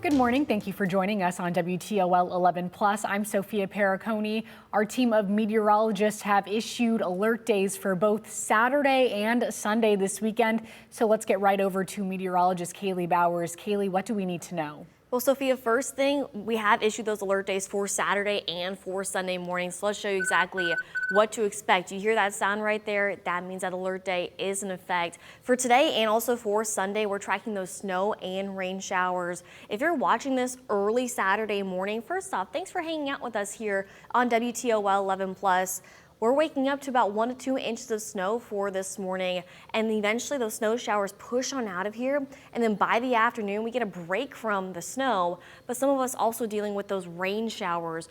Good morning. Thank you for joining us on WTOL 11 Plus. I'm Sophia Perricone. Our team of meteorologists have issued alert days for both Saturday and Sunday this weekend. So let's get right over to meteorologist Kaylee Bowers. Kaylee, what do we need to know? Well, Sophia, first thing, we have issued those alert days for Saturday and for Sunday morning. So let's show you exactly what to expect. You hear that sound right there? That means that alert day is in effect. For today and also for Sunday, we're tracking those snow and rain showers. If you're watching this early Saturday morning, first off, thanks for hanging out with us here on WTOL 11 Plus. We're waking up to about 1 to 2 inches of snow for this morning, and eventually those snow showers push on out of here, and then by the afternoon we get a break from the snow, but some of us also dealing with those rain showers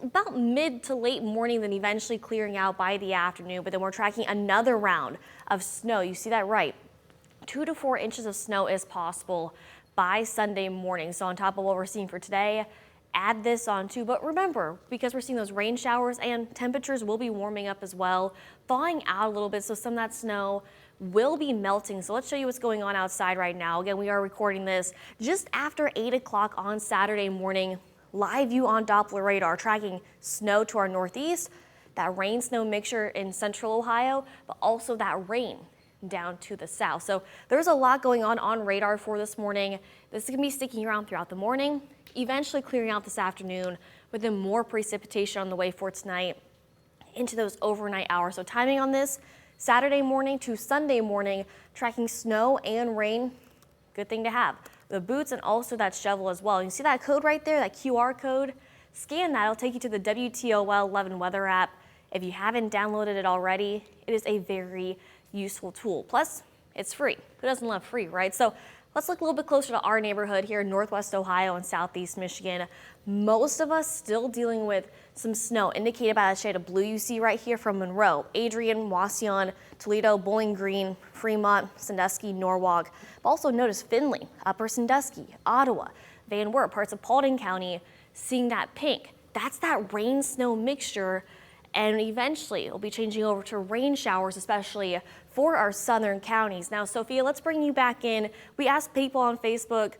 about mid to late morning, then eventually clearing out by the afternoon. But then we're tracking another round of snow. You see that right? 2 to 4 inches of snow is possible by Sunday morning. So on top of what we're seeing for today, add this on too. But remember, because we're seeing those rain showers and temperatures will be warming up as well, thawing out a little bit, so some of that snow will be melting. So let's show you what's going on outside right now. Again, we are recording this just after 8 o'clock on Saturday morning. Live view on Doppler radar, tracking snow to our northeast, that rain snow mixture in central Ohio, but also that rain down to the south. So there's a lot going on radar for this morning. This is going to be sticking around throughout the morning, eventually clearing out this afternoon, with then more precipitation on the way for tonight into those overnight hours. So timing on this, Saturday morning to Sunday morning, tracking snow and rain, good thing to have. The boots and also that shovel as well. You see that code right there, that QR code? Scan that, it'll take you to the WTOL 11 weather app. If you haven't downloaded it already, it is a very useful tool. Plus, it's free. Who doesn't love free, right? So let's look a little bit closer to our neighborhood here in Northwest Ohio and Southeast Michigan. Most of us still dealing with some snow indicated by the shade of blue you see right here from Monroe, Adrian, Wauseon, Toledo, Bowling Green, Fremont, Sandusky, Norwalk. But also notice Findlay, Upper Sandusky, Ottawa, Van Wert, parts of Paulding County, seeing that pink. That's that rain snow mixture. And eventually it'll be changing over to rain showers, especially for our southern counties. Now, Sophia, let's bring you back in. We asked people on Facebook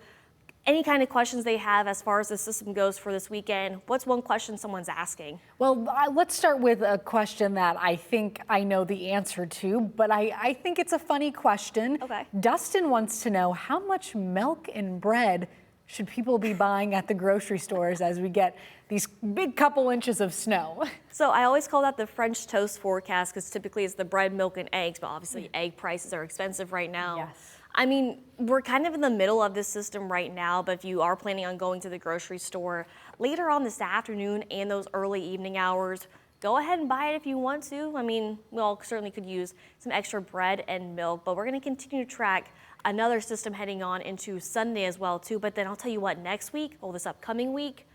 any kind of questions they have as far as the system goes for this weekend. What's one question someone's asking? Well, let's start with a question that I think I know the answer to, but I think it's a funny question. Okay. Dustin wants to know, how much milk and bread should people be buying at the grocery stores as we get these big couple inches of snow? So I always call that the French toast forecast, because typically it's the bread, milk, and eggs, but obviously egg prices are expensive right now. Yes. I mean, we're kind of in the middle of this system right now, but if you are planning on going to the grocery store later on this afternoon and those early evening hours, go ahead and buy it if you want to. I mean, we all certainly could use some extra bread and milk, but we're going to continue to track another system heading on into Sunday as well too. But then I'll tell you what, next week, or this upcoming week,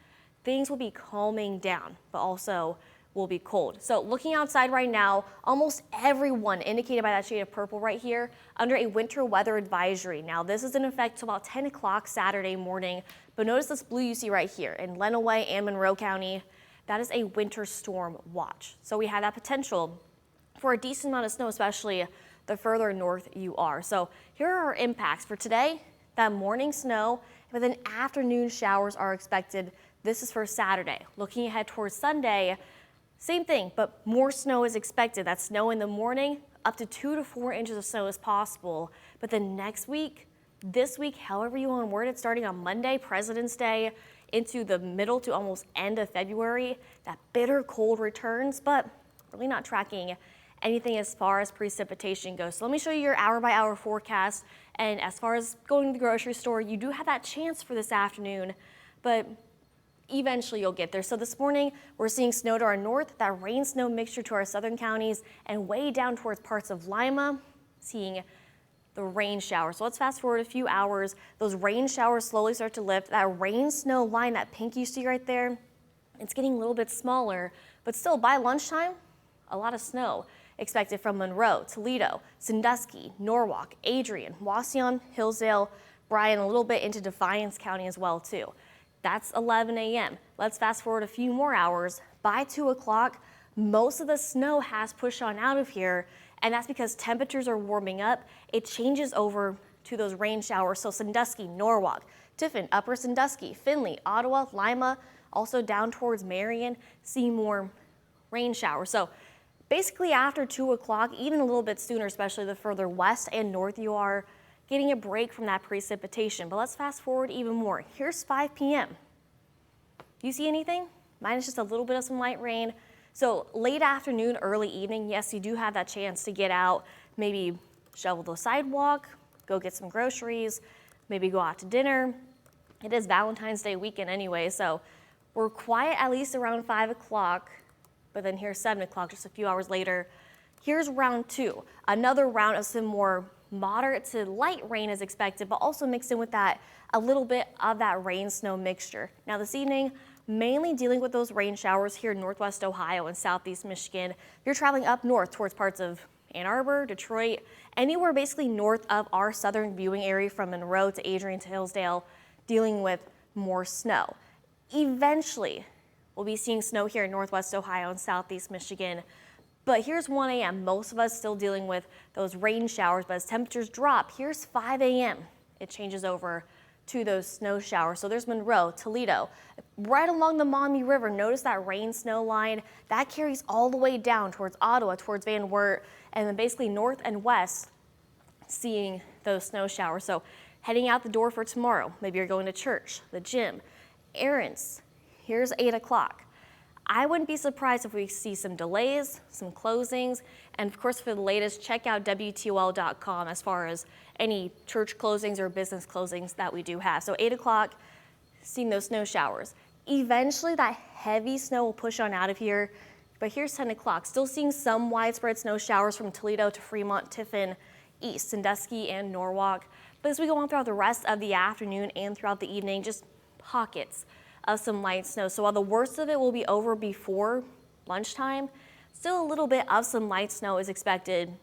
things will be calming down, but also will be cold. So looking outside right now, almost everyone indicated by that shade of purple right here under a winter weather advisory. Now this is in effect till about 10 o'clock Saturday morning, but notice this blue you see right here in Lenawee and Monroe County. That is a winter storm watch. So we have that potential for a decent amount of snow, especially the further north you are. So here are our impacts for today. That morning snow, but then afternoon showers are expected. This is for Saturday. Looking ahead towards Sunday, same thing, but more snow is expected. That snow in the morning, up to 2 to 4 inches of snow is possible. But then next week, this week, however you want to word it, starting on Monday, President's Day, into the middle to almost end of February, that bitter cold returns, but really not tracking anything as far as precipitation goes. So let me show you your hour by hour forecast. And as far as going to the grocery store, you do have that chance for this afternoon, but eventually you'll get there. So this morning, we're seeing snow to our north, that rain snow mixture to our southern counties, and way down towards parts of Lima, seeing the rain shower. So let's fast forward a few hours. Those rain showers slowly start to lift. That rain snow line, that pink you see right there, it's getting a little bit smaller, but still by lunchtime, a lot of snow expected from Monroe, Toledo, Sandusky, Norwalk, Adrian, Wauseon, Hillsdale, Bryan, a little bit into Defiance County as well too. That's 11 a.m. Let's fast forward a few more hours. By 2 o'clock, most of the snow has pushed on out of here, and that's because temperatures are warming up. It changes over to those rain showers. So Sandusky, Norwalk, Tiffin, Upper Sandusky, Findlay, Ottawa, Lima, also down towards Marion, see more rain showers. So basically after 2 o'clock, even a little bit sooner, especially the further west and north you are, getting a break from that precipitation. But let's fast forward even more. Here's 5 p.m. Do you see anything? Mine is just a little bit of some light rain. So late afternoon, early evening, yes, you do have that chance to get out, maybe shovel the sidewalk, go get some groceries, maybe go out to dinner. It is Valentine's Day weekend anyway, so we're quiet at least around 5 o'clock, but then here's 7 o'clock, just a few hours later. Here's round 2. Another round of some more moderate to light rain is expected, but also mixed in with that, a little bit of that rain-snow mixture. Now this evening, mainly dealing with those rain showers here in Northwest Ohio and Southeast Michigan. If you're traveling up north towards parts of Ann Arbor, Detroit, anywhere basically north of our southern viewing area from Monroe to Adrian to Hillsdale, dealing with more snow. Eventually, we'll be seeing snow here in Northwest Ohio and Southeast Michigan. But here's 1 a.m. Most of us still dealing with those rain showers, but as temperatures drop, here's 5 a.m. It changes over to those snow showers. So there's Monroe, Toledo, right along the Maumee River. Notice that rain snow line that carries all the way down towards Ottawa, towards Van Wert, and then basically north and west seeing those snow showers. So heading out the door for tomorrow, maybe you're going to church, the gym, errands. Here's 8 o'clock. I wouldn't be surprised if we see some delays, some closings, and of course for the latest, check out WTOL.com as far as any church closings or business closings that we do have. So 8 o'clock, seeing those snow showers. Eventually that heavy snow will push on out of here, but here's 10 o'clock. Still seeing some widespread snow showers from Toledo to Fremont, Tiffin, East, Sandusky, and Norwalk. But as we go on throughout the rest of the afternoon and throughout the evening, just pockets of some light snow. So while the worst of it will be over before lunchtime, still a little bit of some light snow is expected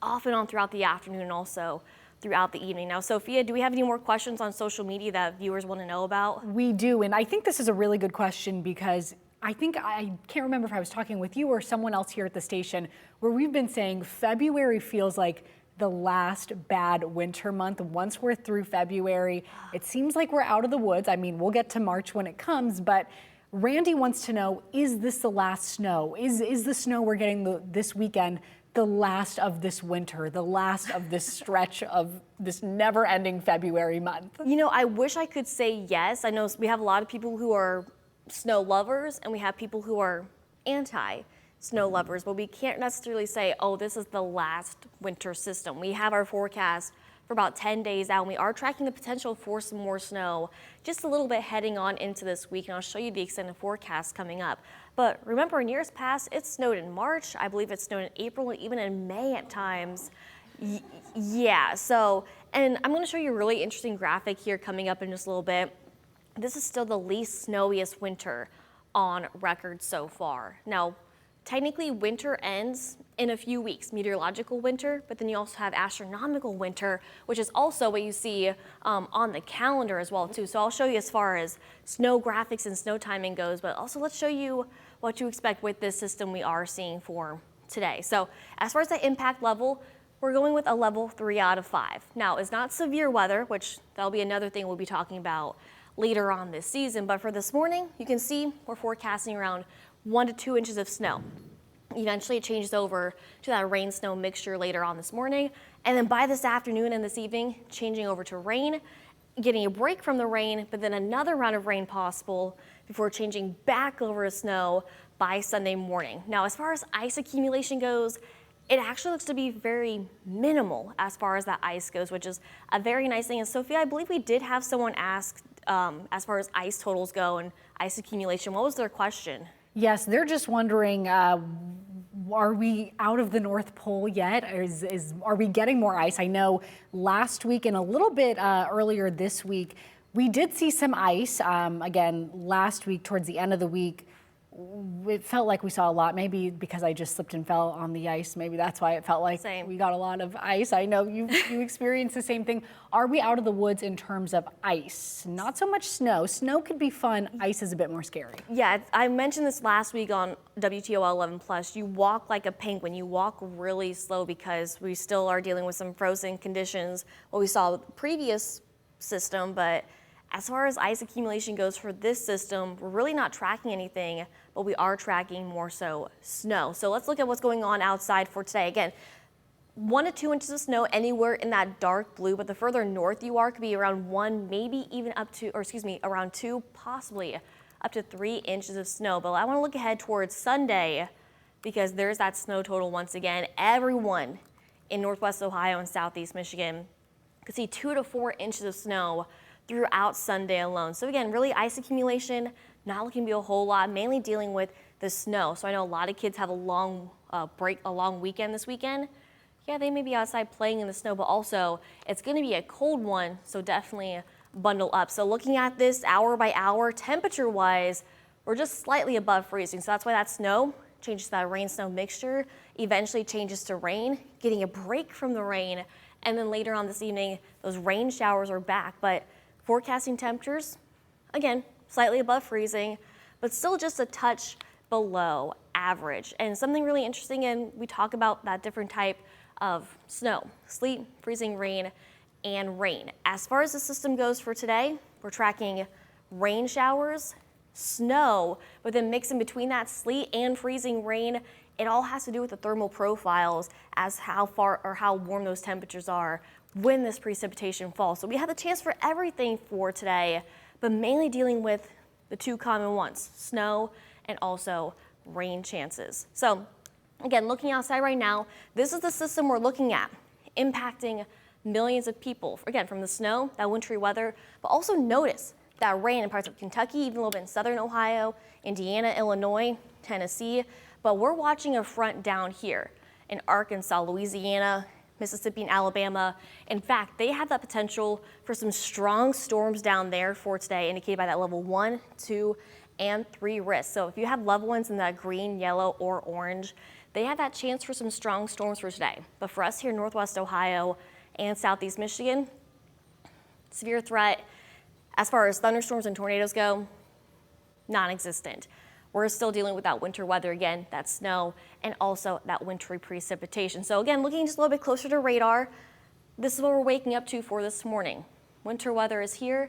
off and on throughout the afternoon and also throughout the evening. Now, Sophia, do we have any more questions on social media that viewers want to know about? We do, and I think this is a really good question because I can't remember if I was talking with you or someone else here at the station where we've been saying February feels like the last bad winter month. Once we're through February, it seems like we're out of the woods. I mean, we'll get to March when it comes, but Randy wants to know, is this the last snow? Is the snow we're getting this weekend the last of this winter, the last of this stretch of this never-ending February month? You know, I wish I could say yes. I know we have a lot of people who are snow lovers and we have people who are anti-snow lovers, but we can't necessarily say, oh, this is the last winter system. We have our forecast for about 10 days out, and we are tracking the potential for some more snow just a little bit heading on into this week, and I'll show you the extended forecast coming up. But remember, in years past, it snowed in March. I believe it snowed in April and even in May at times. Yeah, so, and I'm going to show you a really interesting graphic here coming up in just a little bit. This is still the least snowiest winter on record so far. Now, technically winter ends in a few weeks, meteorological winter, but then you also have astronomical winter, which is also what you see on the calendar as well too. So I'll show you as far as snow graphics and snow timing goes, but also let's show you what to expect with this system we are seeing for today. So as far as the impact level, we're going with a level 3 out of 5. Now, it's not severe weather, which that'll be another thing we'll be talking about later on this season, but for this morning, you can see we're forecasting around 1 to 2 inches of snow. Eventually it changes over to that rain snow mixture later on this morning, and then by this afternoon and this evening, changing over to rain, getting a break from the rain, but then another round of rain possible before changing back over to snow by Sunday morning. Now, as far as ice accumulation goes, it actually looks to be very minimal as far as that ice goes, which is a very nice thing. And Sophia, I believe we did have someone ask as far as ice totals go and ice accumulation. What was their question? Yes, they're just wondering, are we out of the North Pole yet? Are we getting more ice? I know last week and a little bit earlier this week, we did see some ice. Again, last week towards the end of the week, it felt like we saw a lot, maybe because I just slipped and fell on the ice. Maybe that's why it felt like we got a lot of ice. I know you experienced the same thing. Are we out of the woods in terms of ice? Not so much snow. Snow could be fun. Ice is a bit more scary. Yeah, I mentioned this last week on WTOL 11 Plus. You walk like a penguin. You walk really slow because we still are dealing with some frozen conditions. What we saw with the previous system, but As far as ice accumulation goes for this system, we're really not tracking anything, but we are tracking more so snow. So let's look at what's going on outside for today. Again, 1 to 2 inches of snow anywhere in that dark blue, but the further north you are, could be around 1, maybe even up to, around 2, possibly up to 3 inches of snow. But I want to look ahead towards Sunday because there's that snow total once again. Everyone in Northwest Ohio and Southeast Michigan could see 2 to 4 inches of snow throughout Sunday alone. So again, really ice accumulation, not looking to be a whole lot, mainly dealing with the snow. So I know a lot of kids have a long weekend this weekend. Yeah, they may be outside playing in the snow, but also it's going to be a cold one, so definitely bundle up. So looking at this hour by hour, temperature-wise, we're just slightly above freezing. So that's why that snow changes to that rain-snow mixture, eventually changes to rain, getting a break from the rain, and then later on this evening, those rain showers are back. But forecasting temperatures, again, slightly above freezing, but still just a touch below average. And something really interesting, and we talk about that different type of snow, sleet, freezing rain, and rain. As far as the system goes for today, we're tracking rain showers, snow, but then mixing between that sleet and freezing rain. It all has to do with the thermal profiles as how far or how warm those temperatures are when this precipitation falls. So we have the chance for everything for today, but mainly dealing with the two common ones, snow and also rain chances. So again, looking outside right now, this is the system we're looking at, impacting millions of people. Again, from the snow, that wintry weather, but also notice that rain in parts of Kentucky, even a little bit in southern Ohio, Indiana, Illinois, Tennessee. But we're watching a front down here in Arkansas, Louisiana, Mississippi, and Alabama. In fact, they have that potential for some strong storms down there for today, indicated by that level 1, 2, and 3 risk. So if you have loved ones in that green, yellow, or orange, they have that chance for some strong storms for today. But for us here in Northwest Ohio and Southeast Michigan, severe threat as far as thunderstorms and tornadoes go, non-existent. We're still dealing with that winter weather again, that snow, and also that wintry precipitation. So again, looking just a little bit closer to radar, this is what we're waking up to for this morning. Winter weather is here,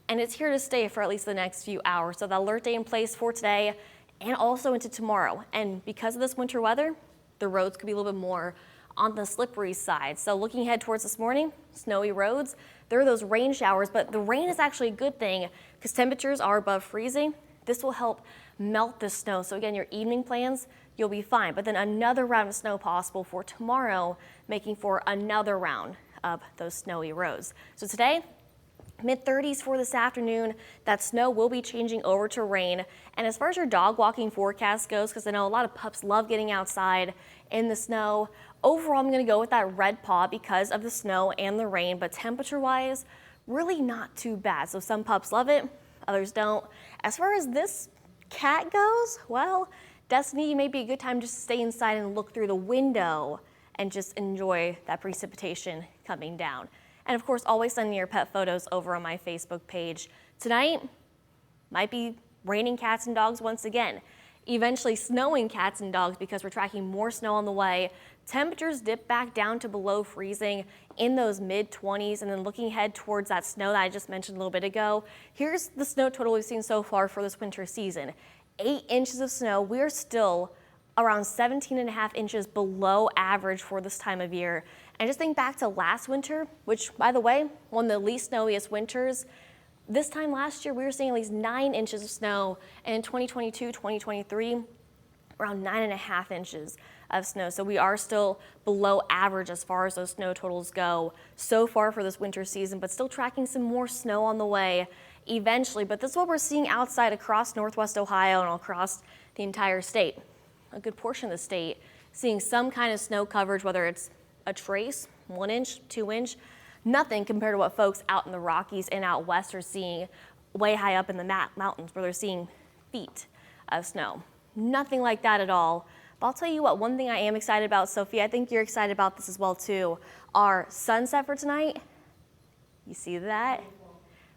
and it's here to stay for at least the next few hours. So the alert day in place for today and also into tomorrow. And because of this winter weather, the roads could be a little bit more on the slippery side. So looking ahead towards this morning, snowy roads, there are those rain showers, but the rain is actually a good thing because temperatures are above freezing. This will help melt the snow. So again, your evening plans, you'll be fine. But then another round of snow possible for tomorrow, making for another round of those snowy roads. So today, mid-30s for this afternoon. That snow will be changing over to rain. And as far as your dog walking forecast goes, because I know a lot of pups love getting outside in the snow, overall I'm going to go with that red paw because of the snow and the rain. But temperature-wise, really not too bad. So some pups love it, others don't. As far as this cat goes, well, Destiny, may be a good time just to stay inside and look through the window and just enjoy that precipitation coming down. And of course, always send me your pet photos over on my Facebook page. Tonight might be raining cats and dogs once again. Eventually snowing cats and dogs because we're tracking more snow on the way. Temperatures dip back down to below freezing in those mid-20s, and then looking ahead towards that snow that I just mentioned a little bit ago. Here's the snow total we've seen so far for this winter season. 8 inches of snow. We're still around 17.5 inches below average for this time of year. And just think back to last winter, which, by the way, one of the least snowiest winters. This time last year, we were seeing at least 9 inches of snow, and in 2022, 2023, around 9.5 inches of snow. So we are still below average as far as those snow totals go so far for this winter season, but still tracking some more snow on the way eventually. But this is what we're seeing outside across Northwest Ohio and across the entire state. A good portion of the state seeing some kind of snow coverage, whether it's a trace, 1 inch, 2 inch, nothing compared to what folks out in the Rockies and out west are seeing way high up in the mountains where they're seeing feet of snow. Nothing like that at all. But I'll tell you what, one thing I am excited about, Sophia, I think you're excited about this as well too, our sunset for tonight. You see that?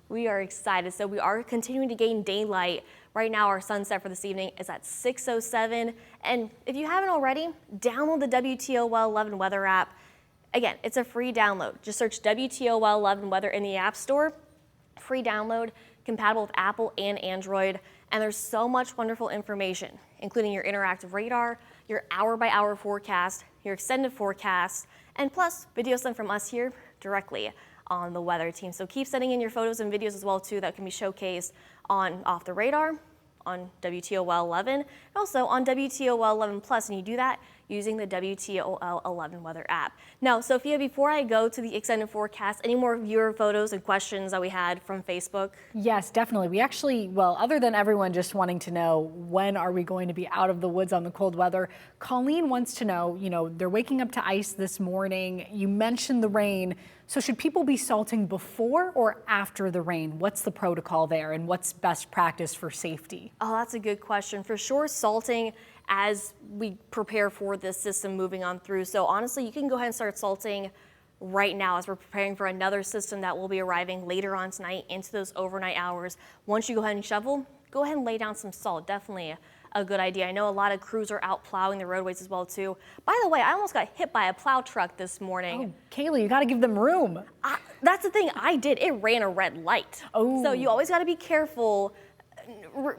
We are excited. So we are continuing to gain daylight. Right now, our sunset for this evening is at 6:07. And if you haven't already, download the WTOL 11 weather app. Again, it's a free download. Just search WTOL 11 weather in the App Store. free download, compatible with Apple and Android. And there's so much wonderful information, including your interactive radar, your hour-by-hour forecast, your extended forecast, and plus videos sent from us here directly on the weather team. So keep sending in your photos and videos as well too that can be showcased on Off the Radar, on WTOL 11, and also on WTOL 11 Plus, and you do that using the WTOL 11 weather app. Now, Sophia, before I go to the extended forecast, any more viewer photos and questions that we had from Facebook? Yes, definitely. We actually, well, other than everyone just wanting to know when are we going to be out of the woods on the cold weather, Colleen wants to know, they're waking up to ice this morning. You mentioned the rain. So should people be salting before or after the rain? What's the protocol there and what's best practice for safety? Oh, that's a good question. For sure, salting as we prepare for this system moving on through. So honestly, you can go ahead and start salting right now as we're preparing for another system that will be arriving later on tonight into those overnight hours. Once you go ahead and shovel, go ahead and lay down some salt. Definitely a good idea. I know a lot of crews are out plowing the roadways as well too. By the way, I almost got hit by a plow truck this morning. Oh, Kaylee, you got to give them room. That's the thing I did. It ran a red light. Oh. So you always got to be careful.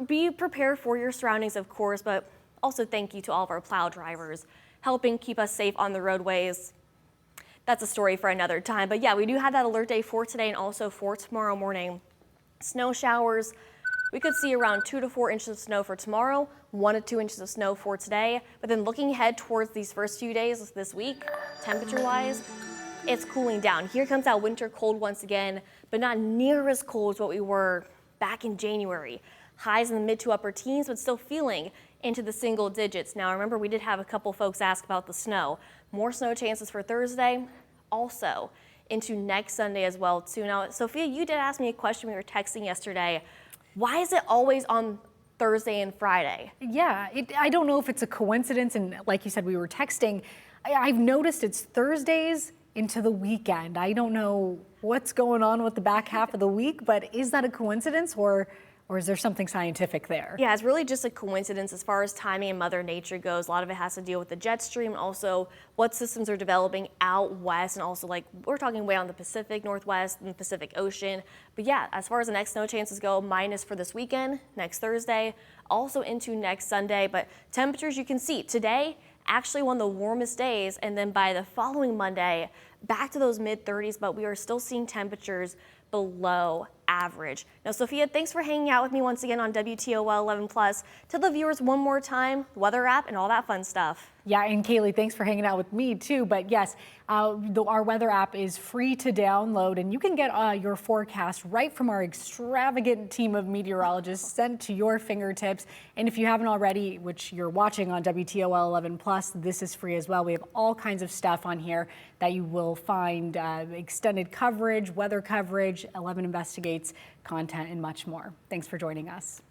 Be prepared for your surroundings, of course, but also thank you to all of our plow drivers helping keep us safe on the roadways. That's a story for another time. But yeah, we do have that alert day for today and also for tomorrow morning. Snow showers. We could see around 2 to 4 inches of snow for tomorrow, 1 to 2 inches of snow for today. But then looking ahead towards these first few days this week, temperature-wise, it's cooling down. Here comes that winter cold once again, but not near as cold as what we were back in January. Highs in the mid to upper teens, but still feeling into the single digits. Now, remember, we did have a couple folks ask about the snow. More snow chances for Thursday, also into next Sunday as well, too. Now, Sophia, you did ask me a question we were texting yesterday. Why is it always on Thursday and Friday? Yeah, I don't know if it's a coincidence, and like you said, we were texting. I've noticed it's Thursdays into the weekend. I don't know what's going on with the back half of the week, but is that a coincidence or is there something scientific there? Yeah, it's really just a coincidence as far as timing and Mother Nature goes. A lot of it has to deal with the jet stream and also what systems are developing out west, and also like we're talking way on the Pacific Northwest and the Pacific Ocean. But yeah, as far as the next snow chances go, minus for this weekend, next Thursday, also into next Sunday. But temperatures you can see today, actually one of the warmest days, and then by the following Monday, back to those mid-30s, but we are still seeing temperatures below average. Now, Sophia, thanks for hanging out with me once again on WTOL 11 Plus. Tell the viewers one more time, the weather app and all that fun stuff. Yeah, and Kaylee, thanks for hanging out with me too. But yes, our weather app is free to download, and you can get your forecast right from our extravagant team of meteorologists sent to your fingertips. And if you haven't already, which you're watching on WTOL 11 Plus, this is free as well. We have all kinds of stuff on here that you will find extended coverage, weather coverage, 11 Investigates content, and much more. Thanks for joining us.